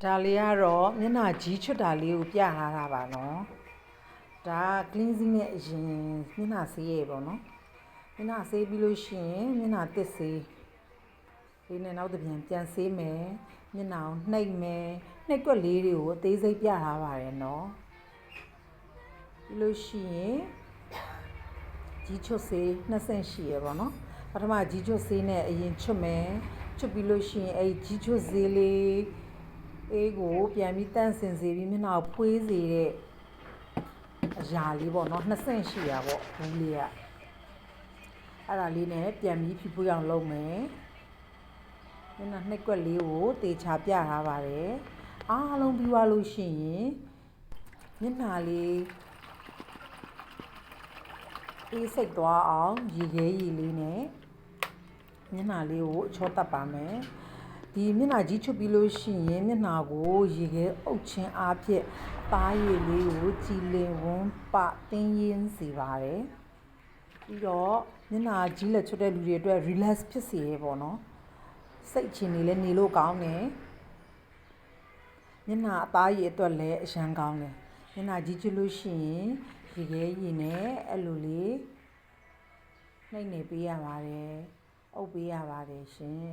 ဒါလေးကတော့မျက်နှာကြီးချွတ်တာလေးကိုပြထားတာပါနော်ဒါ cleansing နဲ့အရင်မျက်နှာဆေးရပေါ့နော်မျက်နှာဆေးပြီးလို့ရှိရင်မျက်နှာတစ်ဆေးလေးနဲ့နောက်တစ်ပြန်ဆေးမယ်မျက်နှာကိုနှိပ်မယ်နှိပ်ကွက်လေးတွေကိုအသေးစိတ်ပြထားပါတယ်နော်ပြီးလို့ရှိရင်ကြီးချွတ်ဆေး2ဆင့်ရှိရပေါ့နော်ပထမကြီးချွတ်ဆေးနဲ့အရင်ချွတ်မယ်ချွတ်ပြီးလို့ရှိရင်အဲ့ကြီးချွတ်ဆေးလေးအေးကိုပြန်ပြီးတန့်စင်စေပြီးမျက်နှာကိုဖွေးစေတဲ့အရာလေးပေါ့နော်2ဆင့်ရှိတာပေါ့ဘူးလေးကအဲ့ဒါလေးနဲ့ပြန်ပြီးဖြူဖွေးအောင်လုပ်မယ်မျက်နှာနှိပ်ကွက်လေးကိုတေချာပြထားပါတယ်အားလုံးပြီးသွားလို့ရှိရင်မျက်နှာလေးအေးစိတ်သွားအောင်ရေခဲရည်လေးနဲ့မျက်နှာလေးကိုအချောတက်ပါမယ်ဒီမျက်နှာကြီးချွတ်ပြီးလို့ရှိရင်မျက်နှာကိုရေခဲအုပ်ချင်းအားဖြင့်အသားရည်လေးကိုကြည်လင်ဝန်းပတင်းရင်းစေပါတယ်ပြီးတော့မျက်နှာကြီးလက်ချွတ်တဲ့လူတွေအတွက် relax ဖြစ်စေရပေါ့နော်စိတ်အခြေအနေလည်းနေလို့ကောင်းတယ်မျက်နှာအသားရည်အတွက်လည်းအရန်ကောင်းတယ်မျက်နှာကြီးချွတ်လို့ရှိရင်ရေခဲရည်နဲ့အဲ့လိုလေးနှိပ်နေပေးရပါတယ်အုပ်ပေးရပါတယ်ရှင်